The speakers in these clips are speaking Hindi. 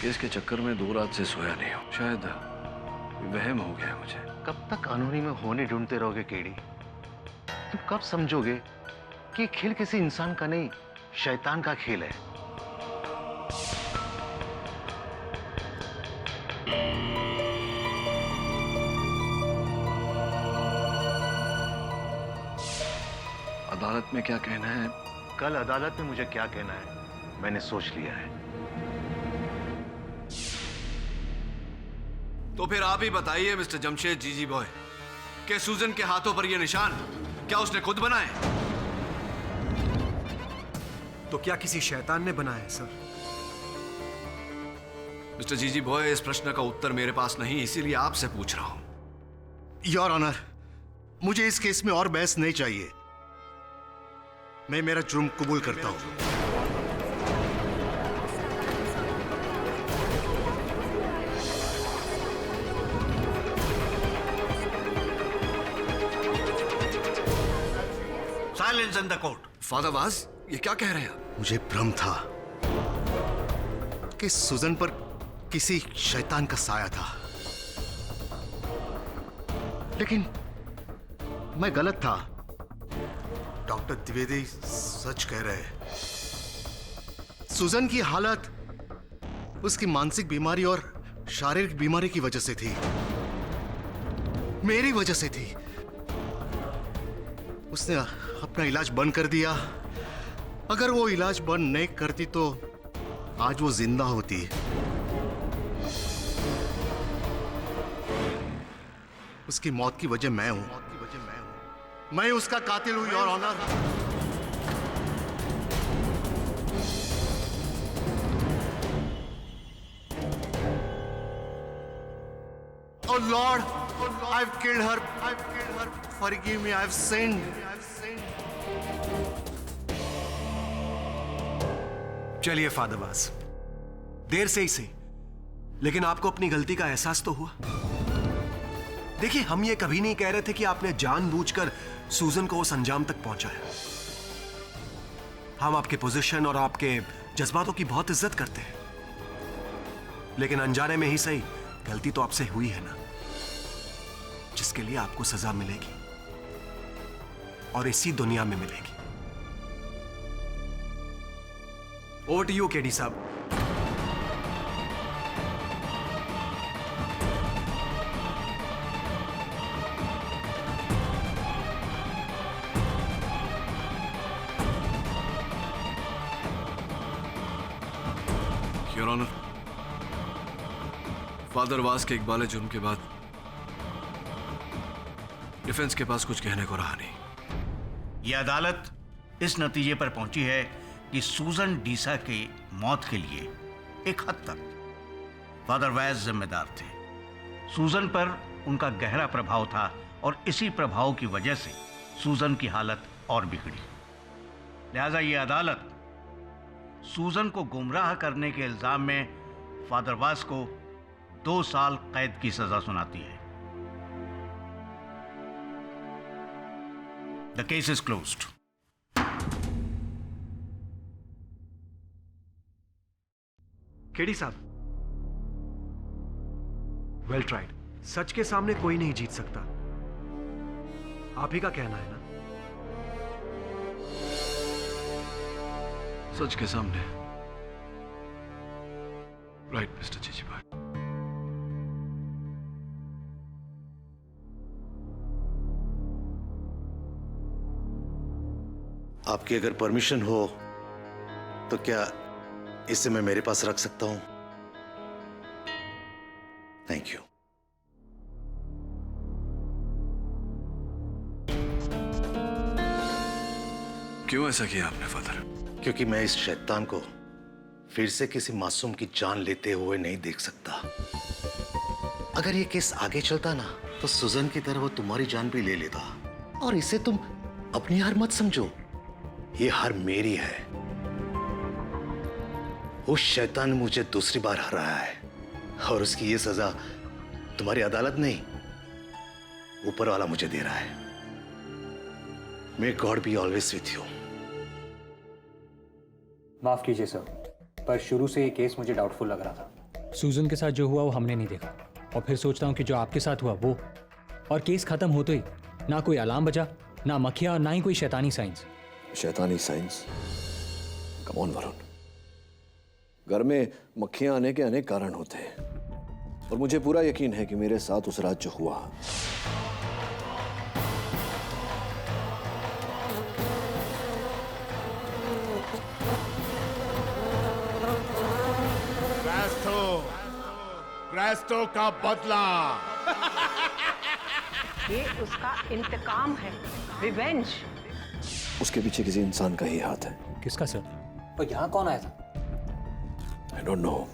केस के चक्कर में 2 रात से सोया नहीं हूँ। शायद वहम हो गया है मुझे। कब तक कानूनी में होने ढूंढते रहोगे केडी? तुम कब समझोगे कि ये खेल किसी इंसान का नहीं, शैतान का खेल है। अदालत में क्या कहना है? कल अदालत में मुझे क्या कहना है मैंने सोच लिया है। तो फिर आप ही बताइए मिस्टर जमशेद जीजी बॉय, कि सूजन के हाथों पर ये निशान क्या उसने खुद बनाए? तो क्या किसी शैतान ने बनाया है सर? मिस्टर जीजी बॉय, इस प्रश्न का उत्तर मेरे पास नहीं, इसीलिए आपसे पूछ रहा हूं। योर ऑनर, मुझे इस केस में और बहस नहीं चाहिए। मैं मेरा जुर्म कबूल करता हूं। Silence in the court. Father was, ये क्या कह रहे हैं आप? मुझे भ्रम था कि सुजन पर किसी शैतान का साया था, लेकिन मैं गलत था। डॉक्टर द्विवेदी सच कह रहे हैं। सुजन की हालत उसकी मानसिक बीमारी और शारीरिक बीमारी की वजह से थी, मेरी वजह से थी। उसने अपना इलाज बंद कर दिया। अगर वो इलाज बंद नहीं करती तो आज वो जिंदा होती। उसकी मौत की वजह मैं हूं। मैं उसका कातिल हूं, your honour. Oh Lord, I've killed her. Forgive me, I've sinned. चलिए फादर वास, देर से ही सही, लेकिन आपको अपनी गलती का एहसास तो हुआ। देखिए, हम ये कभी नहीं कह रहे थे कि आपने जानबूझकर सूजन को उस अंजाम तक पहुंचाया। हम आपके पोजीशन और आपके जज्बातों की बहुत इज्जत करते हैं, लेकिन अनजाने में ही सही गलती तो आपसे हुई है ना, जिसके लिए आपको सजा मिलेगी और इसी दुनिया में मिलेगी। ओवर टू यू केडी साहब। योर ऑनर, फादर वास के इकबाल जुर्म के बाद डिफेंस के पास कुछ कहने को रहा नहीं। यह अदालत इस नतीजे पर पहुंची है कि सूजन डीसा की मौत के लिए एक हद तक फादर वैज जिम्मेदार थे। सूजन पर उनका गहरा प्रभाव था और इसी प्रभाव की वजह से सूजन की हालत और बिगड़ी। लिहाजा यह अदालत सूजन को गुमराह करने के इल्जाम में फादर वास को 2 साल कैद की सजा सुनाती है। The case is closed. KD साहब, वेल ट्राइड। सच के सामने कोई नहीं जीत सकता, आप ही का कहना है ना? सच के सामने। राइट मिस्टर जीजी भाई। आपकी अगर परमिशन हो तो क्या इसे मैं मेरे पास रख सकता हूं? Thank you. क्यों ऐसा किया आपने फादर? क्योंकि मैं इस शैतान को फिर से किसी मासूम की जान लेते हुए नहीं देख सकता। अगर ये केस आगे चलता ना तो सुजन की तरह वो तुम्हारी जान भी ले लेता, और इसे तुम अपनी हार मत समझो, ये हार मेरी है। उस शैतान ने मुझे दूसरी बार हराया है और उसकी ये सजा तुम्हारी अदालत नहीं, ऊपर वाला मुझे दे रहा है। May God be always with you. माफ कीजिए सर, पर शुरू से ये केस मुझे डाउटफुल लग रहा था। सूजन के साथ जो हुआ वो हमने नहीं देखा, और फिर सोचता हूँ कि जो आपके साथ हुआ वो, और केस खत्म होते ही ना कोई अलार्म बजा, ना मक्खियाँ, और ना ही कोई शैतानी साइंस। शैतानी साइंस? कम ऑन वरुण, घर में मक्खियां आने के अनेक कारण होते हैं, और मुझे पूरा यकीन है कि मेरे साथ उस रात जो हुआ, क्रेस्टो का बदला। ये उसका इंतकाम है, रिवेंज। उसके पीछे किसी इंसान का ही हाथ है। किसका सर? और यहाँ कौन आया था? I don't know.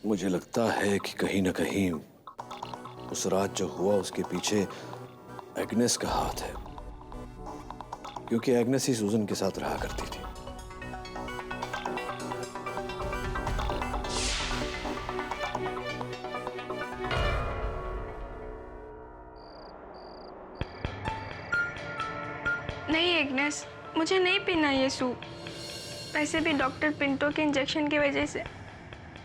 मुझे लगता है कि कहीं ना कहीं उस रात जो हुआ उसके पीछे एग्नेस का हाथ है, क्योंकि एग्नेस ही सूजन के साथ रहा करती थी। नहीं एग्नेस, मुझे नहीं पीना ये सूप। वैसे भी डॉक्टर पिंटो के इंजेक्शन की वजह से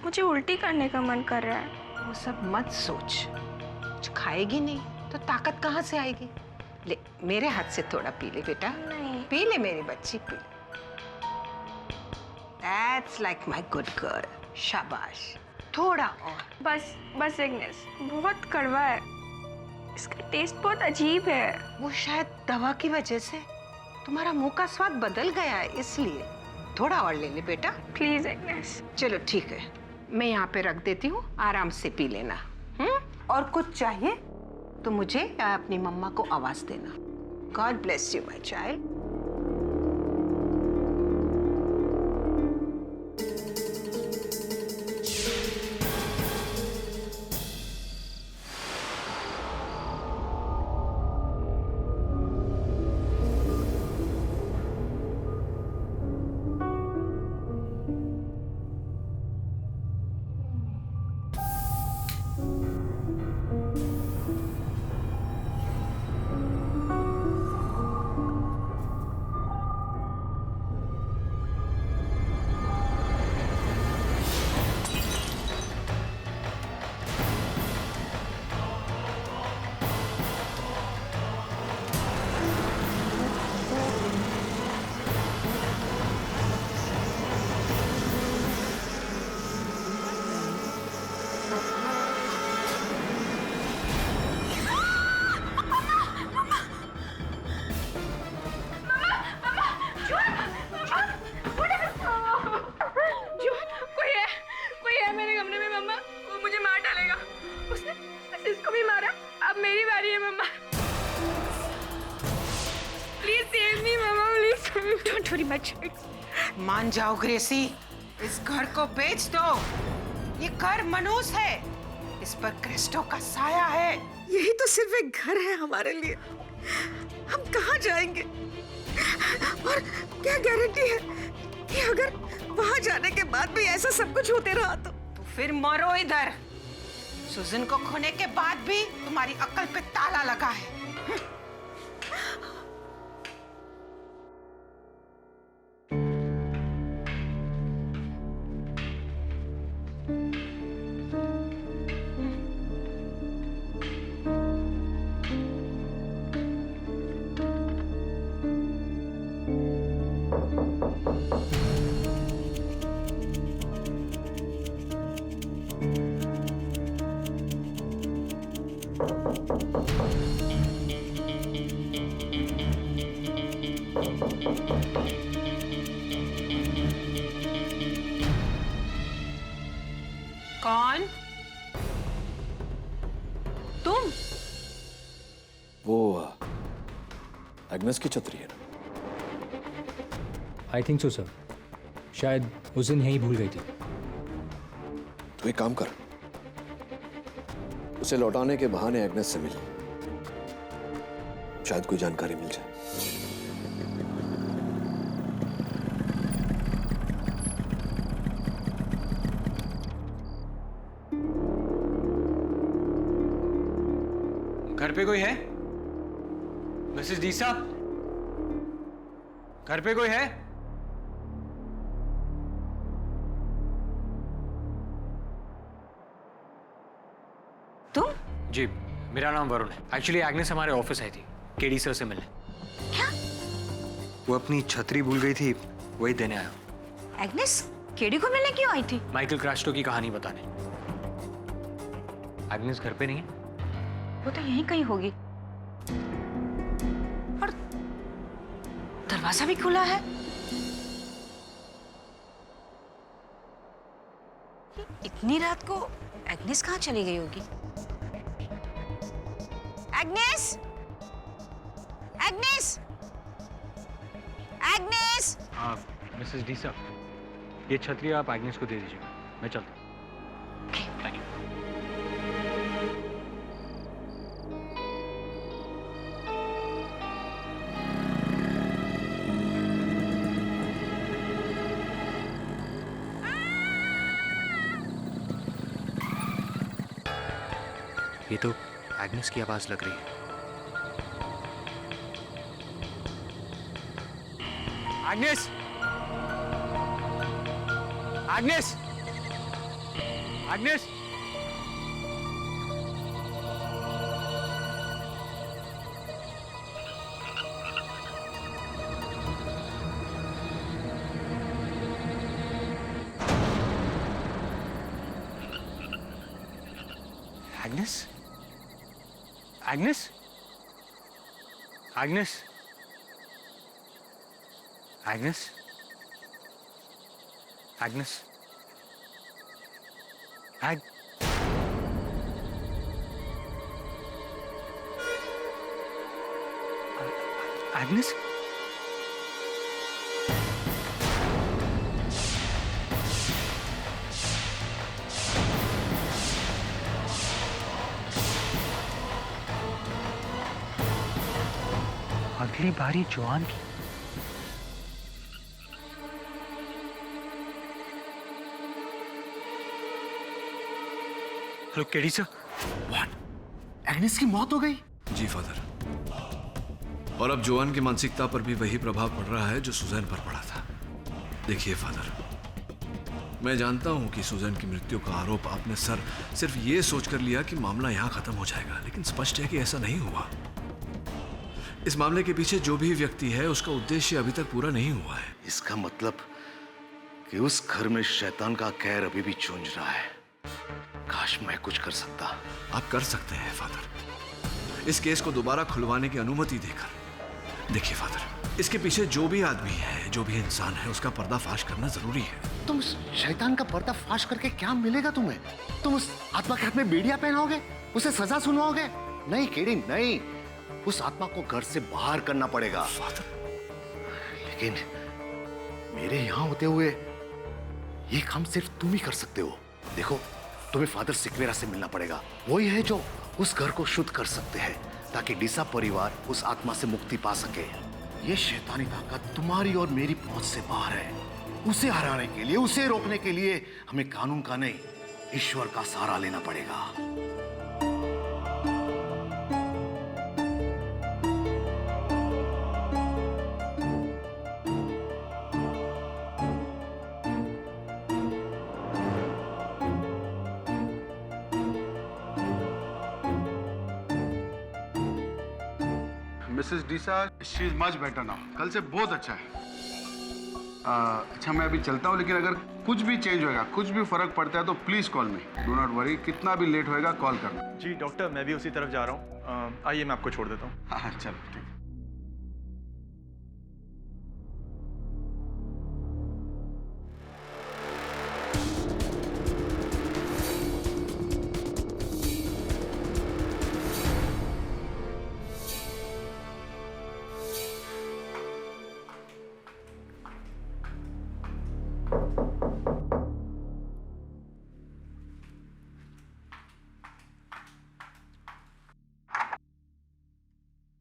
मुझे उल्टी करने का मन कर रहा है। वो सब मत सोच, कुछ खाएगी नहीं तो ताकत कहाँ से आएगी। ले मेरे हाथ से थोड़ा पी ले बेटा। नहीं। पी ले मेरी बच्ची, P. That's like my good girl। शाबाश, थोड़ा और। बस बस एग्नेस, बहुत कड़वा है, इसका टेस्ट बहुत अजीब है। वो शायद दवा की वजह से तुम्हारा मुंह का स्वाद बदल गया है, इसलिए थोड़ा और ले ले बेटा। Please Agnes. चलो ठीक है, मैं यहाँ पे रख देती हूँ, आराम से पी लेना। और कुछ चाहिए तो मुझे या अपनी मम्मा को आवाज देना। God bless you my child. मान जाओ ग्रेसी, इस घर को बेच दो। ये घर मनूस है, इस पर क्रिस्टो का साया है। यही तो सिर्फ एक घर है हमारे लिए, हम कहाँ जाएंगे? और क्या गारंटी है कि अगर वहां जाने के बाद भी ऐसा सब कुछ होते रहा तो फिर मरो इधर। सुजन को खोने के बाद भी तुम्हारी अक्ल पे ताला लगा है। कौन? तुम? वो एग्नेस की छतरी है ना? आई थिंक सो सर, शायद उस दिन यही भूल गई थी। तो एक काम कर, उसे लौटाने के बहाने एग्नेस से मिल, शायद कोई जानकारी मिल जाए। घर पे कोई है? मिसेस डीसा, घर पे कोई है? तुम? जी, मेरा नाम वरुण है। एक्चुअली एग्नेस हमारे ऑफिस आई थी केडी सर से मिलने। क्या? वो अपनी छतरी भूल गई थी, वही देने आया। एग्नेस केडी को मिलने क्यों आई थी? माइकल क्रैस्टो की कहानी बताने। एग्नेस घर पे नहीं है? वो तो यहीं कहीं होगी। और दरवाजा भी खुला है। इतनी रात को एग्नेस कहाँ चली गई होगी? एग्नेस! एग्नेस! एग्नेस! मिसेस डीसा, ये छतरी आप एग्नेस को दे दीजिएगा, मैं चलता हूँ। Thank you. ये तो एग्नेस की आवाज लग रही है। Agnes! Agnes! Agnes! Agnes? Agnes? Agnes? Agnes? Agnes? Agnes? अगली बारी जॉन की। Hello KD sir. एग्नेस की मौत हो गई? जी फादर, और अब जोआन की मानसिकता पर भी वही प्रभाव पड़ रहा है जो सुजैन पर पड़ा था। देखिए फादर, मैं जानता हूं कि सुजैन की मृत्यु का आरोप आपने सिर्फ ये सोचकर लिया कि मामला यहां खत्म हो जाएगा, लेकिन स्पष्ट है कि ऐसा नहीं हुआ। इस मामले के पीछे जो भी व्यक्ति है उसका उद्देश्य अभी तक पूरा नहीं हुआ है। इसका मतलब कि उस घर में शैतान का कहर अभी भी चूंझ रहा है। काश मैं कुछ कर सकता। आप कर सकते हैं फादर, इस केस को दोबारा खुलवाने की अनुमति देकर। देखिए फादर, इसके पीछे जो भी आदमी है, जो भी इंसान है, उसका पर्दाफाश करना जरूरी है। तुम उस शैतान का पर्दाफाश करके क्या मिलेगा तुम्हें? तुम उस आत्मा के हाथ में बेड़िया पहनाओगे, उसे सजा सुनाओगे? नहीं केडी, नहीं। उस आत्मा को घर से बाहर करना पड़ेगा। फादर, लेकिन मेरे यहां होते हुए ये काम सिर्फ तुम ही कर सकते हो। देखो, तुम्हें फादर सिक्वेरा से मिलना पड़ेगा। वही है जो उस घर को शुद्ध कर सकते हैं, ताकि डीसा परिवार उस आत्मा से मुक्ति पा सके। ये शैतानी ताकत तुम्हारी और मेरी पहुंच से बाहर है। उसे हराने के लिए, उसे रोकने के लिए हमें कानून का नहीं, ईश्वर का सहारा लेना पड़ेगा। Mrs Deesa, she is much better now. कल से बहुत अच्छा है। अच्छा, मैं अभी चलता हूँ, लेकिन अगर कुछ भी चेंज होगा, कुछ भी फर्क पड़ता है तो please call me. Do not worry, कितना भी लेट होएगा कॉल करना। जी डॉक्टर, मैं भी उसी तरफ जा रहा हूँ। आइए मैं आपको छोड़ देता हूँ। हाँ चलो ठीक।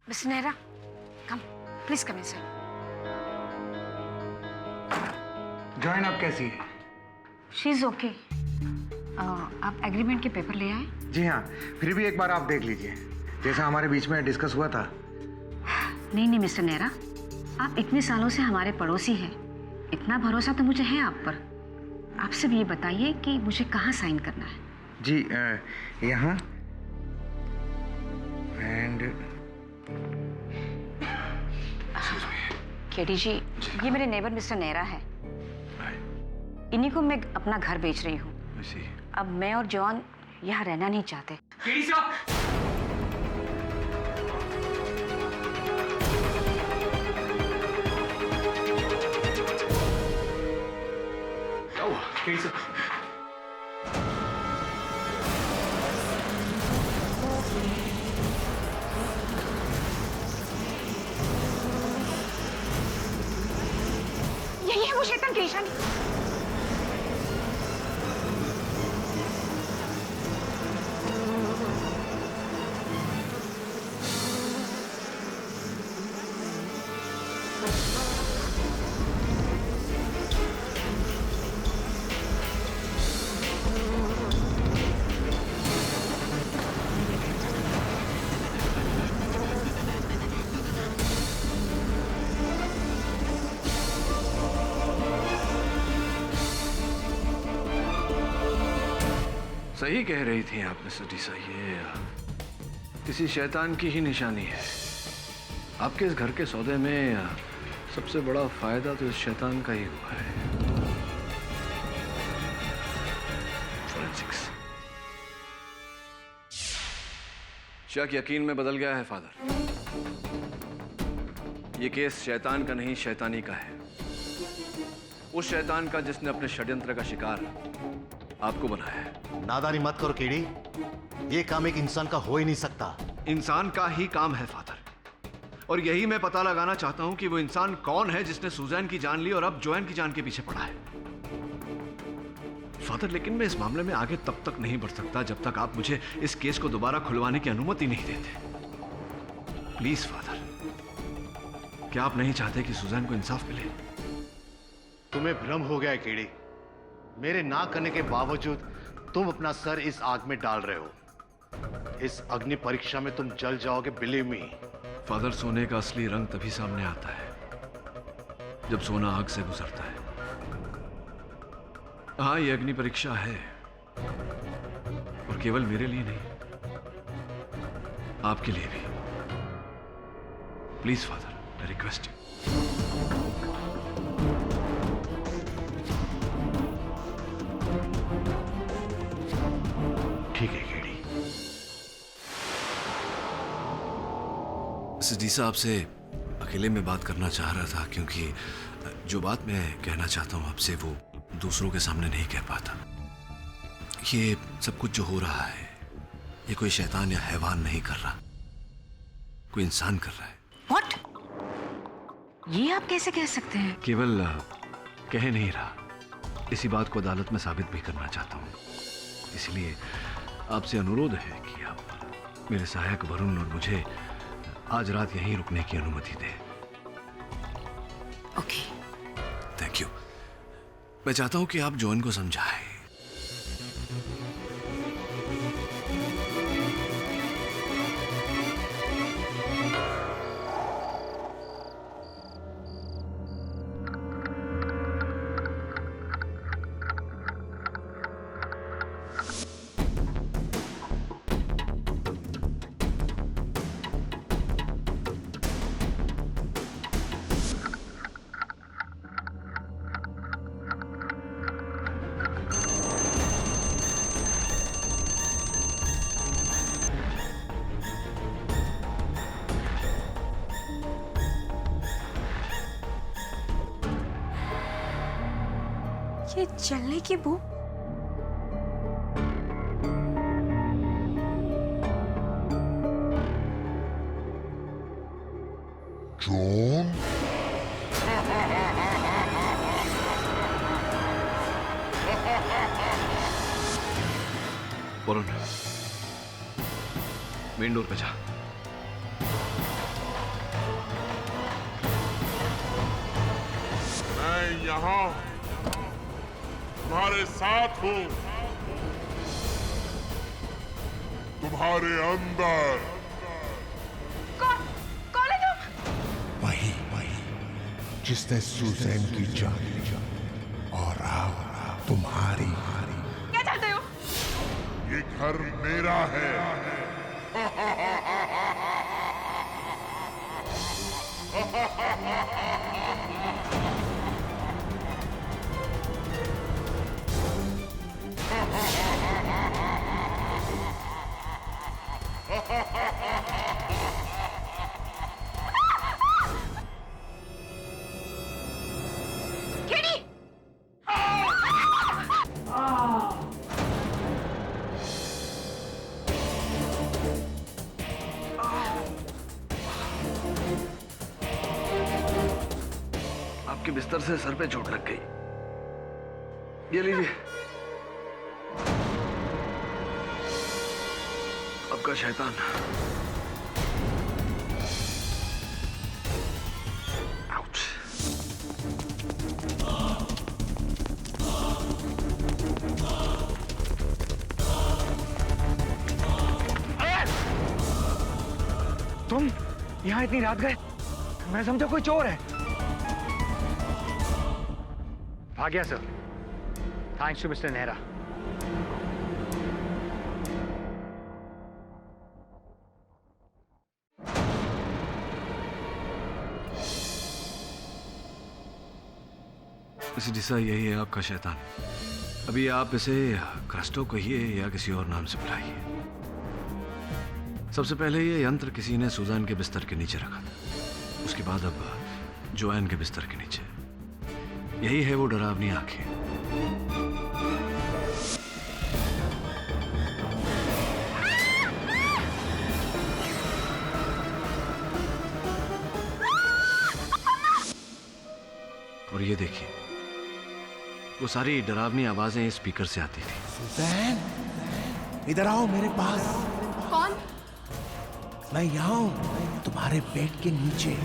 Miss Nehra, come, please come inside. Join आप कैसी है? She is okay. आप एग्रीमेंट के पेपर ले आए? जी हाँ, फिर भी एक बार आप देख लीजिए, जैसा हमारे बीच में डिस्कस हुआ था। नहीं मिस्टर नेहरा, आप इतने सालों से हमारे पड़ोसी हैं, इतना भरोसा तो मुझे है आप पर। आप सिर्फ ये बताइए कि मुझे कहाँ साइन करना है। जी यहाँ माइंडेड। केडी जी, ये मेरे नेबर मिस्टर नेहरा है। इन्हीं को मैं अपना घर बेच रही हूँ। अब मैं और जॉन यहाँ रहना नहीं चाहते। केडी साहब! क्या हुआ? केडी साहब! यही है वो शैतान की निशानी। सही कह रही थी आप मिस्टर डीसा, ये किसी शैतान की ही निशानी है। आपके इस घर के सौदे में सबसे बड़ा फायदा तो इस शैतान का ही हुआ है। फोरेंसिक्स। शक यकीन में बदल गया है फादर। ये केस शैतान का नहीं, शैतानी का है। उस शैतान का जिसने अपने षड्यंत्र का शिकार आपको बनाया है। नादानी मत करो केडी, ये काम एक इंसान का हो ही नहीं सकता। इंसान का ही काम है फादर, और यही मैं पता लगाना चाहता हूं कि वो इंसान कौन है जिसने सुजैन की जान ली और अब जोएन की जान के पीछे पड़ा है। फादर, लेकिन मैं इस मामले में आगे तब तक नहीं बढ़ सकता जब तक आप मुझे इस केस को दोबारा खुलवाने की अनुमति नहीं देते। प्लीज फादर, क्या आप नहीं चाहते कि सुजैन को इंसाफ मिले? तुम्हें भ्रम हो गया है केडी। मेरे ना करने के बावजूद तुम अपना सर इस आग में डाल रहे हो। इस अग्नि परीक्षा में तुम जल जाओगे, बिलीव मी। फादर, सोने का असली रंग तभी सामने आता है जब सोना आग से गुजरता है। हाँ, ये अग्नि परीक्षा है, और केवल मेरे लिए नहीं, आपके लिए भी। Please father, I request you. ठीक है केडी। मिसेस डीसा, आपसे अकेले में बात करना चाह रहा था, क्योंकि जो बात मैं कहना चाहता हूं आपसे वो दूसरों के सामने नहीं कह पाता। ये सब कुछ जो हो रहा है, ये कोई शैतान या हैवान नहीं कर रहा, कोई इंसान कर रहा है। What? ये आप कैसे कह सकते हैं? केवल कह नहीं रहा, इसी बात को अदालत में साबित भी करना चाहता हूं। इसलिए आपसे अनुरोध है कि आप मेरे सहायक वरुण और मुझे आज रात यहीं रुकने की अनुमति दें। ओके। Thank you. मैं चाहता हूं कि आप जोएन को समझाएं। ये जलने की बू? जॉन? वरुण, मेन डोर पे जा। मैं यहाँ तुम्हारे साथ हूँ, तुम्हारे अंदर। कौन है तुम? वही जिसने सुजैन की जान ली और अब तुम्हारी। क्या चाहते हो? ये घर मेरा है। आपके बिस्तर से सर पे चोट लग गई। ये लीजिए। आपका शैतान। आउच। तुम यहाँ इतनी रात गए? मैं समझा कोई चोर है। आ गया sir, thanks to mister Nehra. Mister D'Sa, यही है आपका शैतान। अभी आप इसे क्रस्टो कहिए या किसी और नाम से बुलाइए। सबसे पहले ये यंत्र किसी ने सुजान के बिस्तर के नीचे रखा था, उसके बाद अब जोआन के बिस्तर के नीचे। यही है वो डरावनी आंखें। और ये देखिए, वो सारी डरावनी आवाजें इस स्पीकर से आती थी। सुजैन, इधर आओ मेरे पास। कौन? मैं यहाँ हूँ, तुम्हारे बेड के नीचे।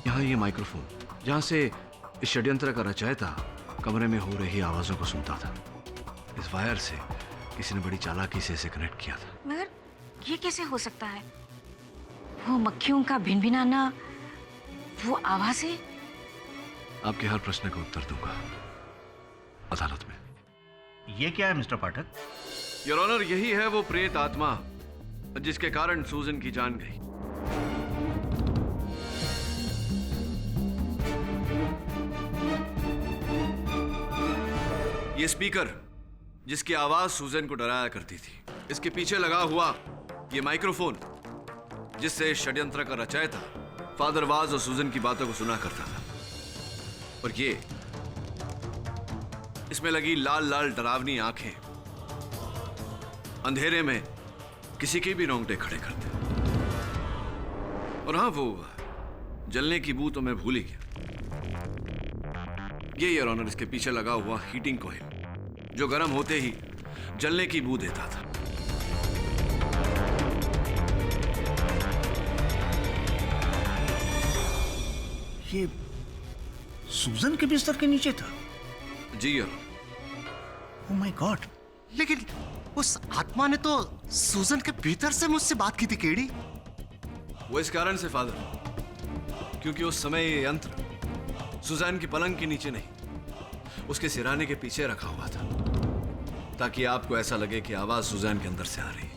यहाँ ये माइक्रोफोन, जहाँ से इस षड्यंत्र का रचयिता कमरे में हो रही आवाजों को सुनता था। इस वायर से किसी ने बड़ी चालाकी से इसे कनेक्ट किया था। मगर ये कैसे हो सकता है? वो मक्खियों का भिनभिनाना, वो आवाजें। आपके हर प्रश्न का उत्तर दूंगा अदालत में। ये क्या है मिस्टर पाठक? योर ऑनर, यही है वो प्रेत आत्मा जिसके कारण सूजन की जान गई। ये स्पीकर जिसकी आवाज सूजन को डराया करती थी, इसके पीछे लगा हुआ ये माइक्रोफोन जिससे षड्यंत्र का रचयिता फादर वाज और सूजन की बातों को सुना करता था, और ये इसमें लगी लाल लाल डरावनी आंखें अंधेरे में किसी के भी रोंगटे खड़े करते। और हाँ, वो जलने की बू तो मैं भूल ही गया। ये योर ऑनर, इसके पीछे लगा हुआ हीटिंग कॉइल जो गर्म होते ही जलने की बू देता था। ये सूजन के बिस्तर के नीचे था? जी your honour. Oh my God! लेकिन उस आत्मा ने तो सूजन के भीतर से मुझसे बात की थी केडी। वो इस कारण से फादर, क्योंकि उस समय ये यंत्र सुजैन की पलंग के नीचे नहीं, उसके सिराने के पीछे रखा हुआ था, ताकि आपको ऐसा लगे कि आवाज सुजैन के अंदर से आ रही है।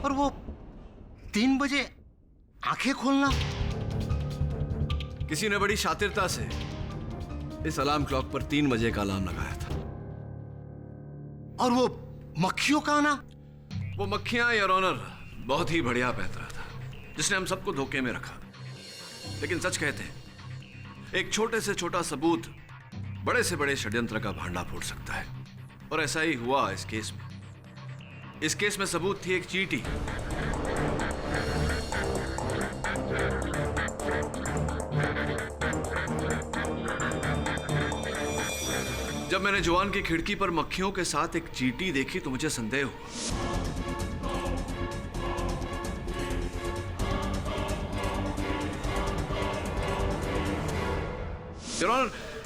और वो 3 बजे आंखें खोलना, किसी ने बड़ी शातिरता से इस अलार्म क्लॉक पर 3 बजे का अलार्म लगाया था। और वो मक्खियों का आना, वो मक्खियां योर ऑनर बहुत ही बढ़िया पैतरा था जिसने हम सबको धोखे में रखा। लेकिन सच कहते हैं, एक छोटे से छोटा सबूत बड़े से बड़े षड्यंत्र का भांडा फोड़ सकता है, और ऐसा ही हुआ इस केस में। इस केस में सबूत थी एक चींटी। जब मैंने जोआन की खिड़की पर मक्खियों के साथ एक चींटी देखी तो मुझे संदेह हुआ।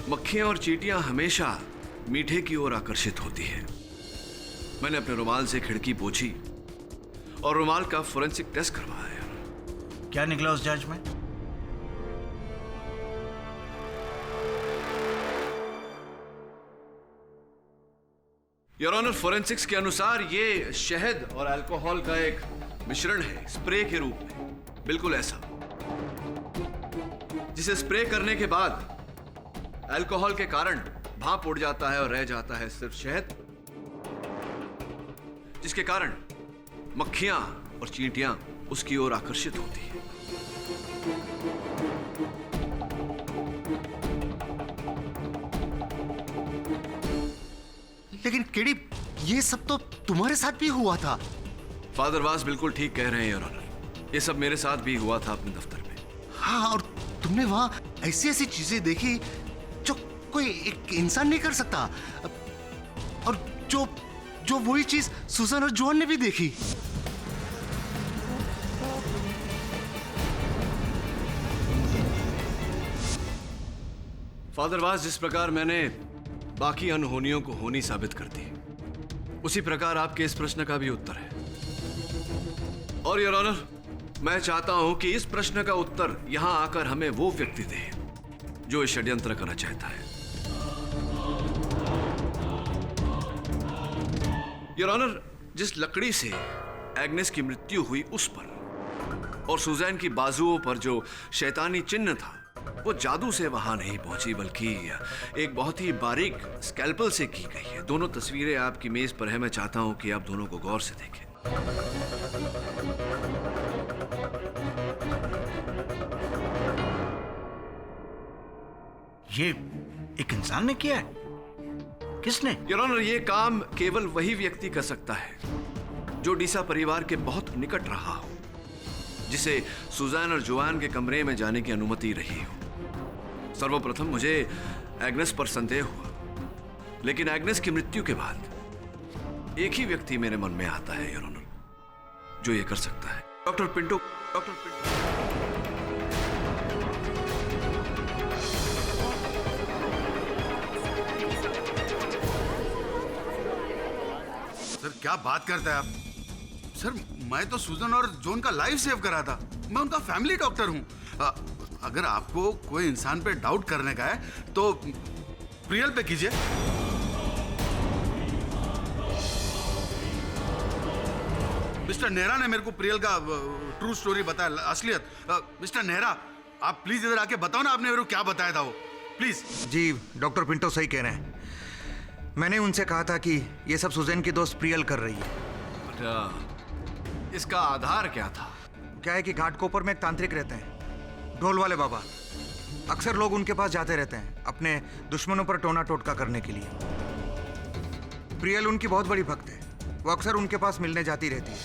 मक्खियां और चींटियां हमेशा मीठे की ओर आकर्षित होती है। मैंने अपने रुमाल से खिड़की पोंछी और रुमाल का फोरेंसिक टेस्ट करवाया। क्या निकला उस जांच में? योर ऑनर, फोरेंसिक्स के अनुसार ये शहद और अल्कोहल का एक मिश्रण है, स्प्रे के रूप में, बिल्कुल ऐसा, जिसे स्प्रे करने के बाद अल्कोहल के कारण भाप उड़ जाता है और रह जाता है सिर्फ शहद, जिसके कारण मक्खियां और चींटियां उसकी ओर आकर्षित होती हैं। लेकिन केडी, ये सब तो तुम्हारे साथ भी हुआ था। फादर वास बिल्कुल ठीक कह रहे हैं योर ऑनर, ये सब मेरे साथ भी हुआ था अपने दफ्तर में। हाँ, और तुमने वहां ऐसी ऐसी चीजें देखी जो कोई एक इंसान नहीं कर सकता, और जो वही चीज सुजन और जॉन ने भी देखी। फादर वास, जिस प्रकार मैंने बाकी अनहोनियों को होनी साबित कर दी, उसी प्रकार आपके इस प्रश्न का भी उत्तर है। और योर ऑनर, मैं चाहता हूं कि इस प्रश्न का उत्तर यहां आकर हमें वो व्यक्ति दे जो इस षड्यंत्र करना चाहता है। योर ऑनर, जिस लकड़ी से एग्नेस की मृत्यु हुई उस पर और सुजैन की बाजुओं पर जो शैतानी चिन्ह था, वो जादू से वहां नहीं पहुंची, बल्कि एक बहुत ही बारीक स्कैल्पल से की गई है। दोनों तस्वीरें आपकी मेज पर है, मैं चाहता हूं कि आप दोनों को गौर से देखें। ये एक इंसान ने किया है? किसने? योर ऑनर, ये काम केवल वही व्यक्ति कर सकता है जो डीसा परिवार के बहुत निकट रहा हो, जिसे सुजैन और जोआन के कमरे में जाने की अनुमति रही हो। सर्वप्रथम मुझे एग्नेस पर संदेह हुआ, लेकिन एग्नेस की मृत्यु के बाद एक ही व्यक्ति मेरे मन में आता है योर ऑनर, जो ये कर सकता है। Doctor Pinto. सर, क्या बात करते हैं आप? सर, मैं तो सुजन और जॉन का लाइफ सेव करा था। मैं उनका फैमिली डॉक्टर हूं। अगर आपको कोई इंसान पे डाउट करने का है तो प्रियल पे कीजिए। मिस्टर नेहरा ने मेरे को प्रियल का ट्रू स्टोरी बताया, असलियत। मिस्टर नेहरा, आप प्लीज इधर आके बताओ ना, आपने मेरे को क्या बताया था वो, प्लीज। जी, डॉक्टर पिंटो सही कह रहे हैं। मैंने उनसे कहा था कि ये सब सुजैन की दोस्त प्रियल कर रही है। अच्छा, इसका आधार क्या था? क्या है कि घाटकोपर में एक तांत्रिक रहते हैं, ढोल वाले बाबा। अक्सर लोग उनके पास जाते रहते हैं अपने दुश्मनों पर टोना टोटका करने के लिए। प्रियल उनकी बहुत बड़ी भक्त है, वो अक्सर उनके पास मिलने जाती रहती है।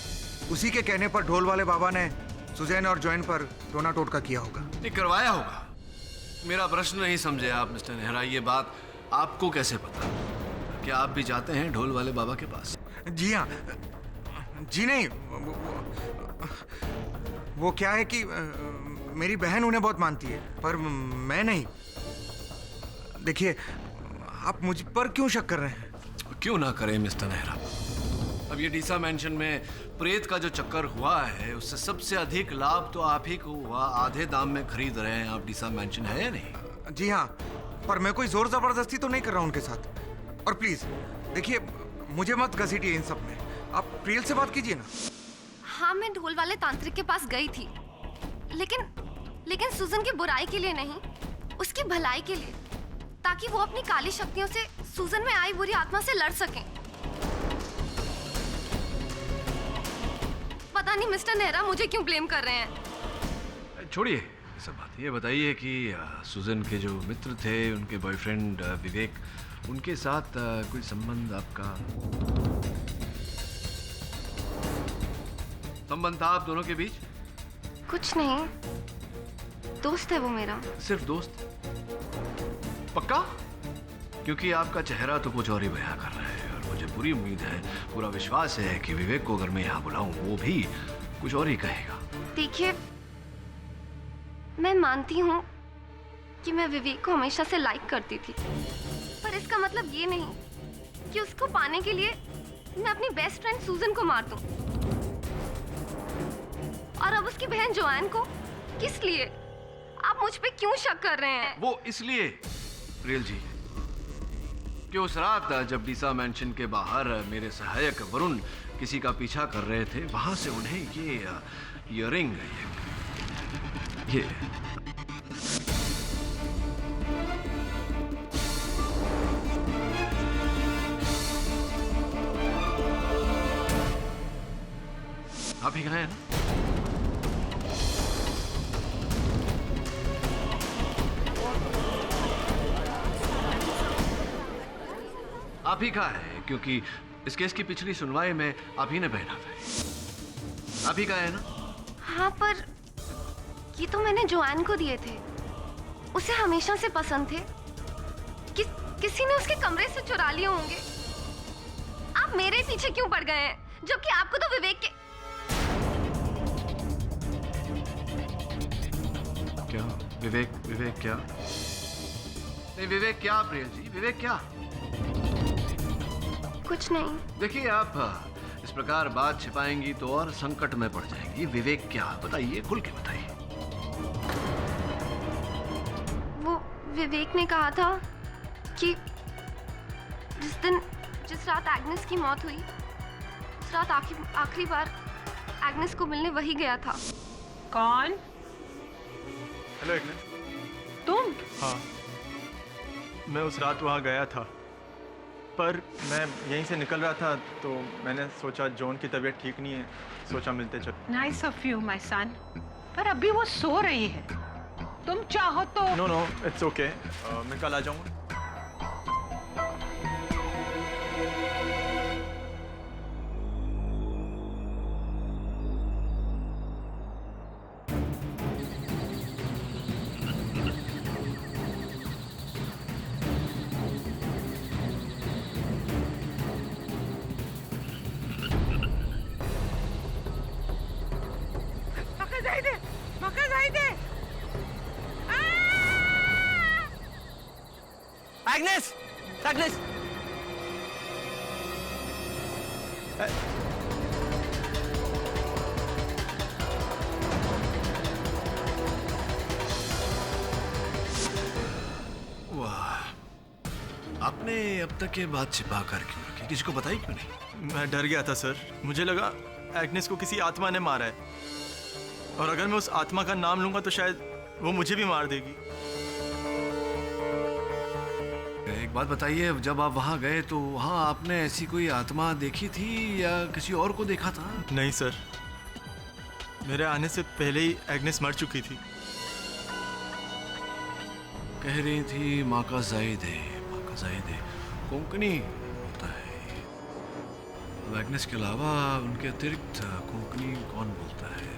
उसी के कहने पर ढोल वाले बाबा ने सुजैन और जॉन पर टोना टोटका किया होगा। नहीं, करवाया होगा। मेरा प्रश्न नहीं समझे आप मिस्टर नेहरा, ये बात आपको कैसे पता? क्या आप भी जाते हैं ढोल वाले बाबा के पास? जी हाँ। जी नहीं, वो क्या है कि मेरी बहन उन्हें बहुत मानती है, पर मैं नहीं। देखिए, आप मुझ पर क्यों शक कर रहे हैं? क्यों ना करें मिस्टर नेहरा। अब ये डीसा मैंशन में प्रेत का जो चक्कर हुआ है, उससे सबसे अधिक लाभ तो आप ही को हुआ। आधे दाम में खरीद रहे हैं आप डीसा मैंशन, है या नहीं? जी हाँ, पर मैं कोई जोर जबरदस्ती तो नहीं कर रहा हूँ उनके साथ। और प्लीज देखिए, मुझे मत घसीटिए इन सब में। आप प्रियल से बात कीजिए ना। हाँ, मैं ढोल वाले तांत्रिक के पास गई थी, लेकिन सुजन की बुराई के लिए नहीं, उसकी भलाई के लिए, ताकि वो अपनी काली शक्तियों से सुजन में आई बुरी आत्मा से लड़ सकें। पता नहीं मिस्टर नेहरा मुझे क्यों ब्लेम कर रहे हैं। छोड़िए सब बात, ये बताइए कि सुजन के जो मित्र थे, उनके बॉयफ्रेंड विवेक, उनके साथ कोई संबंध आपका? संबंध था आप दोनों के बीच? कुछ नहीं, दोस्त है वो मेरा। सिर्फ दोस्त? पक्का? क्योंकि आपका चेहरा तो कुछ और ही बयां कर रहा है, और मुझे पूरी उम्मीद है, पूरा विश्वास है कि विवेक को अगर मैं यहाँ बुलाऊं, वो भी कुछ और ही कहेगा। देखिए, मैं मानती हूँ कि मैं विवेक को हमेशा से लाइक करती थी, पर इसका मतलब ये नहीं कि उसको पाने के लिए मैं अपनी बेस्ट फ्रेंड सुजन को मार दूं। और अब उसकी बहन जोआन को? किस लिए? आप मुझ पे क्यों शक कर रहे हैं? वो इसलिए प्रियल जी, कि उस रात जब डीसा मैंशन के बाहर मेरे सहायक वरुण किसी का पीछा कर रहे थे, वहां से उन्हें ये इयररिंग, ये आप ही कहाँ हैं ना? आप ही कहाँ है, क्योंकि इस केस की पिछली सुनवाई में आप ही ने पहना था। आप ही कहाँ है ना? हाँ, पर ये तो मैंने जोआन को दिए थे। उसे हमेशा से पसंद थे। किसी ने उसके कमरे से चुरा लिए होंगे। आप मेरे पीछे क्यों पड़ गए हैं, जबकि आपको तो विवेक के... क्या विवेक क्या? नहीं, विवेक क्या प्रिया जी, विवेक क्या? कुछ नहीं। देखिए, आप इस प्रकार बात छिपाएंगी तो और संकट में पड़ जाएंगी। विवेक क्या, बताइए, खुल के बताइए। वो विवेक ने कहा था कि जिस रात एग्नेस की मौत हुई, उस रात आखिरी बार एग्नेस को मिलने वही गया था। कौन? Hello Agnes. तुम? हाँ, मैं उस रात वहाँ गया था, पर मैं यहीं से निकल रहा था तो मैंने सोचा जॉन की तबीयत ठीक नहीं है, सोचा मिलते चल। Nice of you my son, पर अभी वो सो रही है। तुम चाहो तो... नो, इट्स ओके, मैं कल आ जाऊँगा। एग्नेस! वाह, आपने अब तक ये बात छिपा कर क्यों रखी? किसी को बताई क्यों नहीं? मैं डर गया था सर, मुझे लगा एग्नेस को किसी आत्मा ने मारा है, और अगर मैं उस आत्मा का नाम लूंगा तो शायद वो मुझे भी मार देगी। एक बात बताइए, जब आप वहाँ गए तो वहाँ आपने ऐसी कोई आत्मा देखी थी या किसी और को देखा था? नहीं सर, मेरे आने से पहले ही एग्नेस मर चुकी थी। कह रही थी माँ का जायदे कोंकणी होता है। अब एग्नेस के अलावा उनके अतिरिक्त कोंकणी कौन बोलता है?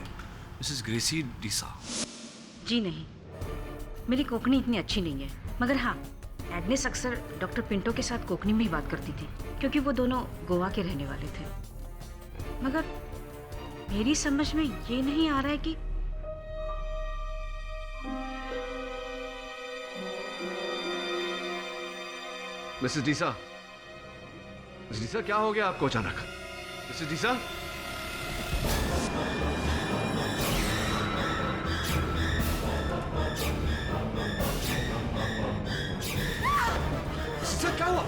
मिसेस ग्रेसी डीसा। जी नहीं, मेरी कोंकणी इतनी अच्छी नहीं है, मगर हाँ, एग्नेस अक्सर डॉक्टर पिंटो के साथ कोंकणी में ही बात करती थी, क्योंकि वो दोनों गोवा के रहने वाले थे। मगर मेरी समझ में ये नहीं आ रहा है कि मिसेस डीसा, क्या हो गया आपको अचानक? मिसेस डीसा? क्या हुआ?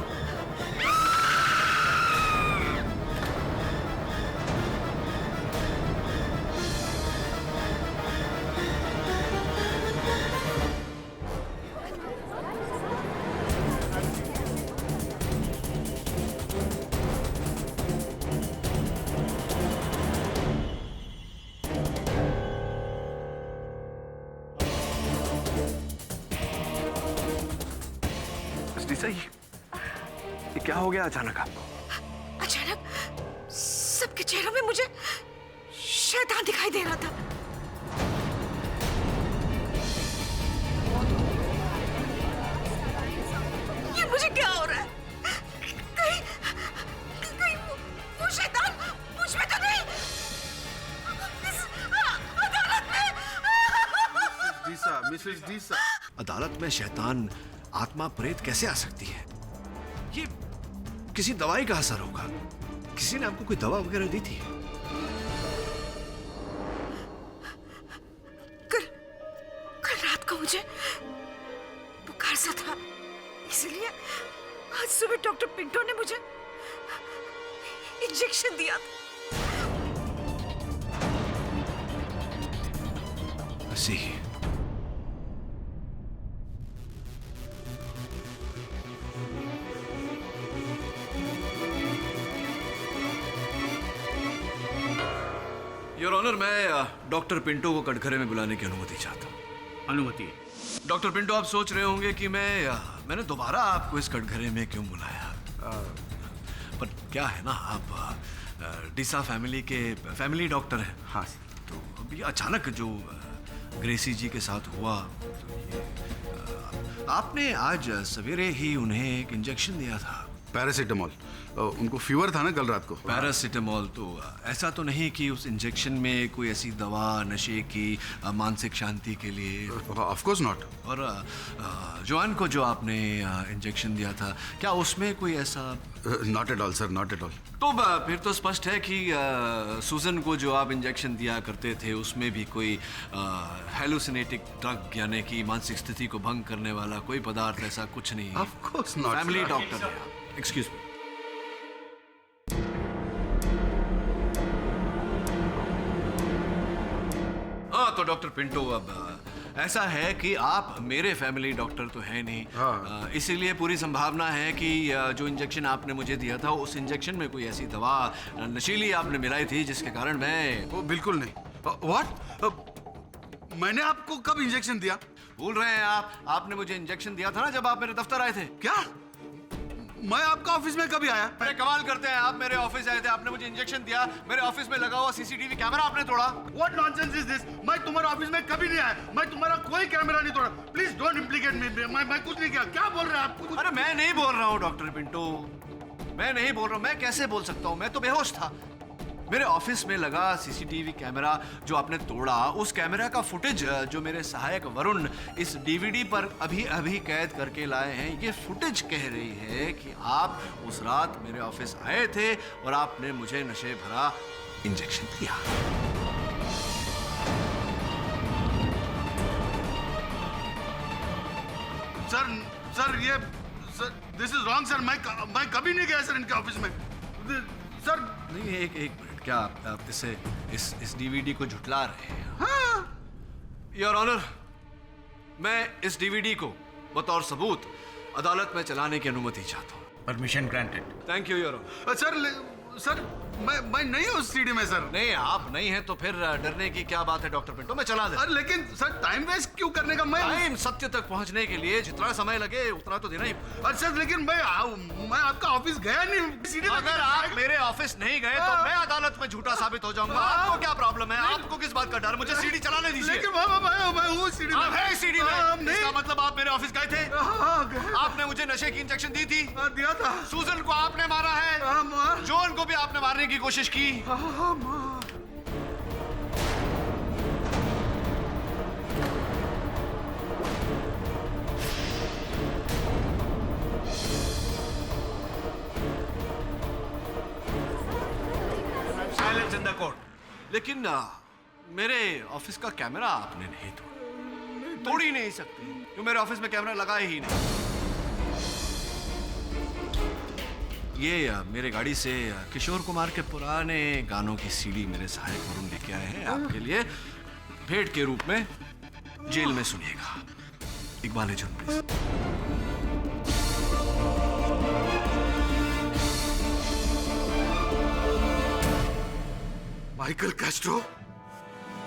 ये क्या हो गया अचानक आपको? अचानक सबके चेहरों में मुझे शैतान दिखाई दे रहा था। ये मुझे क्या हो रहा है? कहीं वो शैतान मुझ में तो नहीं? मिसेस डीसा। अदालत में शैतान आत्मा प्रेत कैसे आ सकती है? ये किसी दवाई का असर होगा। किसी ने आपको कोई दवा वगैरह दी थी? कल रात को मुझे बुखार सा था, इसलिए आज सुबह डॉक्टर पिंटो ने मुझे इंजेक्शन दिया था। See. योर ऑनर, मैं डॉक्टर पिंटो को कटघरे में बुलाने की अनुमति चाहता हूँ। अनुमति है। डॉक्टर पिंटो, आप सोच रहे होंगे कि मैंने दोबारा आपको इस कटघरे में क्यों बुलाया, पर क्या है ना, आप डीसा फैमिली के फैमिली डॉक्टर हैं। हाँ। तो अभी अचानक जो ग्रेसी जी के साथ हुआ, तो ये आपने आज सवेरे ही उन्हें एक इंजेक्शन दिया था। पैरासीटामोल। उनको फीवर था ना कल रात को। पैरासीटामोल। तो ऐसा तो नहीं कि उस इंजेक्शन में कोई ऐसी दवा नशे की मानसिक शांति के लिए? Of course not. और जॉन को जो आपने इंजेक्शन दिया था, क्या उसमें कोई ऐसा? Not at all sir, not at all. तो फिर तो स्पष्ट है कि सुजन को जो आप इंजेक्शन दिया करते थे उसमें भी कोई हेलुसिनेटिक ड्रग यानी कि मानसिक स्थिति को भंग करने वाला कोई पदार्थ ऐसा कुछ नहीं है। Of course not. Family doctor है। Excuse me. हाँ, तो डॉक्टर पिंटो, अब ऐसा है कि आप मेरे फैमिली डॉक्टर तो है नहीं। हाँ। इसीलिए पूरी संभावना है कि जो इंजेक्शन आपने मुझे दिया था उस इंजेक्शन में कोई ऐसी दवा नशीली आपने मिलाई थी जिसके कारण मैं... वो बिल्कुल नहीं। व्हाट? मैंने आपको कब इंजेक्शन दिया? भूल रहे हैं आप? आपने मुझे इंजेक्शन दिया था ना जब आप मेरे दफ्तर आए थे। क्या? मैं आपका ऑफिस में कभी आया? अरे कमाल करते हैं, आप मेरे ऑफिस आए थे, आपने मुझे इंजेक्शन दिया, मेरे ऑफिस में लगा हुआ सीसीटीवी कैमरा आपने तोड़ा। What nonsense is this? मैं तुम्हारे ऑफिस में कभी नहीं आया, मैं तुम्हारा कोई कैमरा नहीं तोड़ा। प्लीज डोंट इम्प्लीकेट मी। मैं कुछ नहीं किया। क्या बोल रहे हैं आप? अरे मैं नहीं बोल रहा हूँ डॉक्टर पिंटो, मैं नहीं बोल रहा हूँ। मैं कैसे बोल सकता हूँ? मैं तो बेहोश था। मेरे ऑफिस में लगा सीसीटीवी कैमरा जो आपने तोड़ा, उस कैमरा का फुटेज जो मेरे सहायक वरुण इस डीवीडी पर अभी अभी कैद करके लाए हैं, ये फुटेज कह रही है कि आप उस रात मेरे ऑफिस आए थे और आपने मुझे नशे भरा इंजेक्शन दिया। सर ये दिस इज रॉन्ग सर। मैं कभी नहीं गया सर इनके ऑफिस में सर। नहीं, एक मिनट, क्या आप इस डीवीडी को झुटला रहे हैं? हाँ। योर ऑनर, मैं इस डीवीडी को बतौर सबूत अदालत में चलाने की अनुमति चाहता हूँ। Permission granted. Thank you your honour. Sir मैं नहीं हूँ उस सीडी में सर। नहीं, आप नहीं हैं तो फिर डरने की क्या बात है डॉक्टर पिंटो, मैं चला दे। लेकिन सर टाइम वेस्ट क्यों करने का? टाइम सत्य तक पहुंचने के लिए जितना समय लगे उतना तो देना ही। सर लेकिन मैं आपका ऑफिस गया नहीं। अगर आप मेरे ऑफिस नहीं गए तो मैं अदालत में झूठा साबित हो जाऊंगा। आपको क्या प्रॉब्लम है? आपको किस बात का डर? मुझे सीडी चलाने दीजिए। लेकिन मैं हूँ सीडी में। है सीडी में? इसका मतलब आप मेरे ऑफिस गए थे? आपने मुझे नशे की इंजेक्शन दी थी? दिया था। सुजन को आपने मारा है, जॉन को भी आपने मारने की कोशिश की। Silence in the court. लेकिन मेरे ऑफिस का कैमरा आपने नहीं तोड़ ही नहीं सकते क्यों? मेरे ऑफिस में कैमरा लगा ही नहीं। ये मेरे गाड़ी से किशोर कुमार के पुराने गानों की सीडी मेरे सहायक वरुण लेके आए हैं आपके लिए भेंट के रूप में। जेल में सुनिएगा। इकबाल जुन प्लीज। माइकल कैस्ट्रो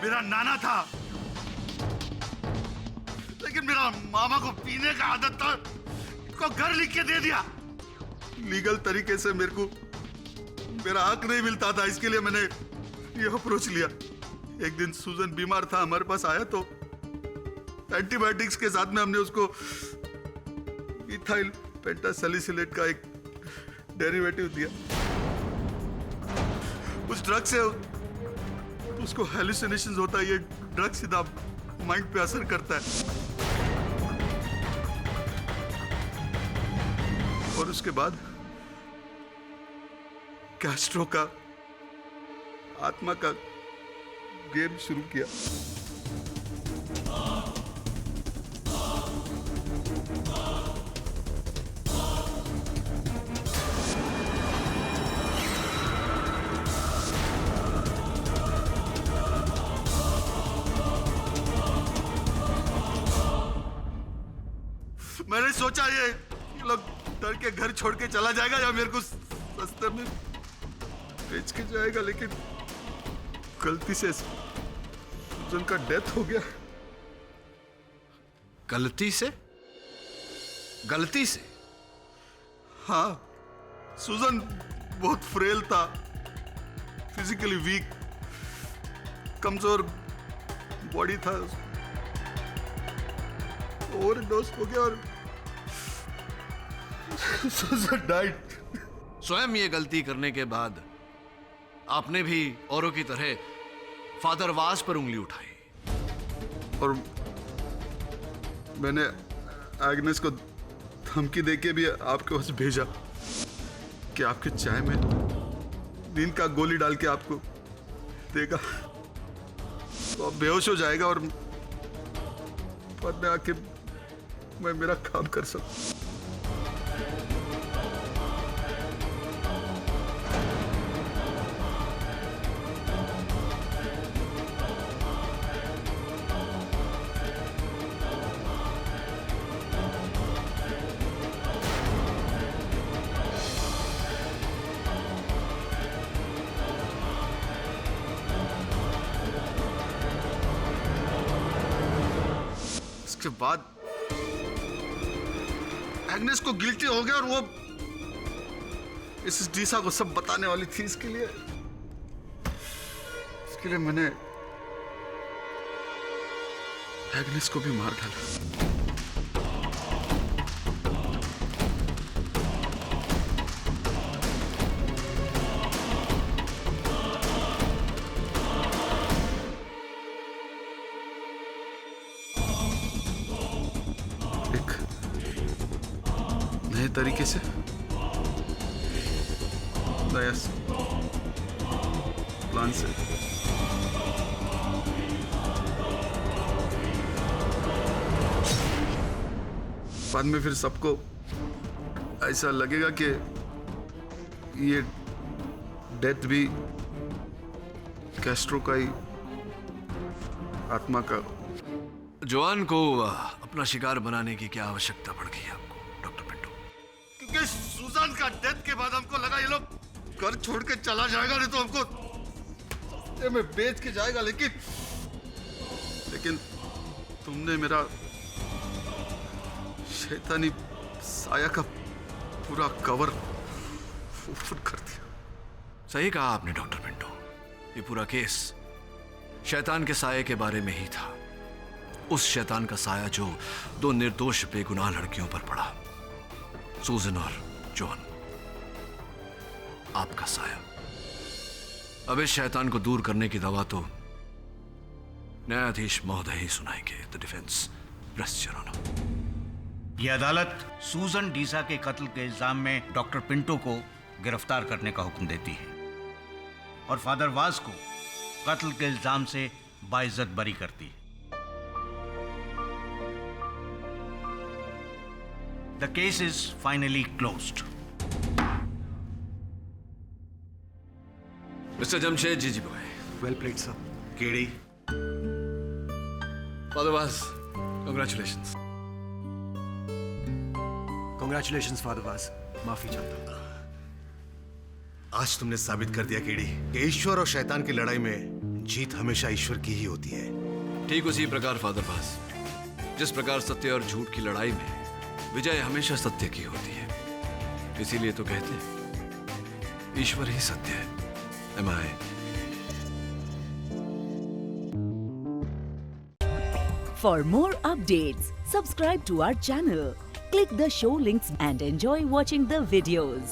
मेरा नाना था, लेकिन मेरा मामा को पीने का आदत था, उसको घर लिख के दे दिया। लीगल तरीके से मेरे को मेरा हक नहीं मिलता था, इसके लिए मैंने ये अप्रोच लिया। एक दिन सुजन बीमार था, हमारे पास आया तो एंटीबायोटिक्स के साथ में हमने उसको इथाइल पेंटासैलिसिलेट का एक डेरिवेटिव दिया। उस ड्रग से उसको हेलुसिनेशंस होता है। ये ड्रग सीधा माइंड पे असर करता है और उसके बाद कैस्ट्रो का आत्मा का गेम शुरू किया। मैंने सोचा ये लोग डर के घर छोड़ के चला जाएगा या मेरे को रास्ते में बेच के जाएगा, लेकिन गलती से सुजन का डेथ हो गया। गलती से? गलती से? हाँ, सुजन बहुत फ्रेल था, फिजिकली वीक, कमजोर बॉडी था, ओवरडोज हो गया और सुजन डाइड। स्वयं ये गलती करने के बाद आपने भी औरों की तरह फादर वास पर उंगली उठाई और मैंने एग्नेस को धमकी देके भी आपके पास भेजा कि आपके चाय में नींद का गोली डाल के आपको देगा तो आप बेहोश हो जाएगा और बाद में आके मैं मेरा काम कर सकूं। के बाद एग्नेस को गिल्टी हो गया और वो इस डीसा को सब बताने वाली थी। इसके लिए मैंने एग्नेस को भी मार डाला। नए तरीके से, नया प्लान से। बाद में फिर सबको ऐसा लगेगा कि ये डेथ भी कैस्ट्रो का ही आत्मा का। जोआन को अपना शिकार बनाने की क्या आवश्यकता पड़ गई आपको डॉक्टर पिंटो? क्योंकि सुजान का डेथ के बाद हमको लगा ये लोग घर छोड़ के चला जाएगा, नहीं तो हमको में बेच के जाएगा। लेकिन तुमने मेरा शैतानी साया का पूरा कवर फूट कर दिया। सही कहा आपने डॉक्टर पिंटो, ये पूरा केस शैतान के साये के बारे में ही था। उस शैतान का साया जो दो निर्दोष बेगुनाह लड़कियों पर पड़ा, सूजन और जॉन। आपका साया। अब इस शैतान को दूर करने की दवा तो न्यायाधीश महोदय ही सुनाएंगे। The defence press your honour. यह अदालत सूजन डीसा के कत्ल के इल्जाम में डॉक्टर पिंटो को गिरफ्तार करने का हुक्म देती है और फादर वास को कत्ल के इल्जाम से बाइज्जत बरी करती है। The case is finally closed. Mister Jamshed ji Bhoy. Well played sir. केड़ी। Father Vaz, congratulations. Congratulations father Vaz. माफी चाहता हूं। आज तुमने साबित कर दिया केड़ी कि ईश्वर और शैतान की लड़ाई में जीत हमेशा ईश्वर की ही होती है। ठीक उसी प्रकार फादर वास, जिस प्रकार सत्य और झूठ की लड़ाई में विजय हमेशा सत्य की होती है। इसीलिए तो कहते हैं ईश्वर ही सत्य है। Am I? For more updates, subscribe to our channel, click the show links and enjoy watching the videos.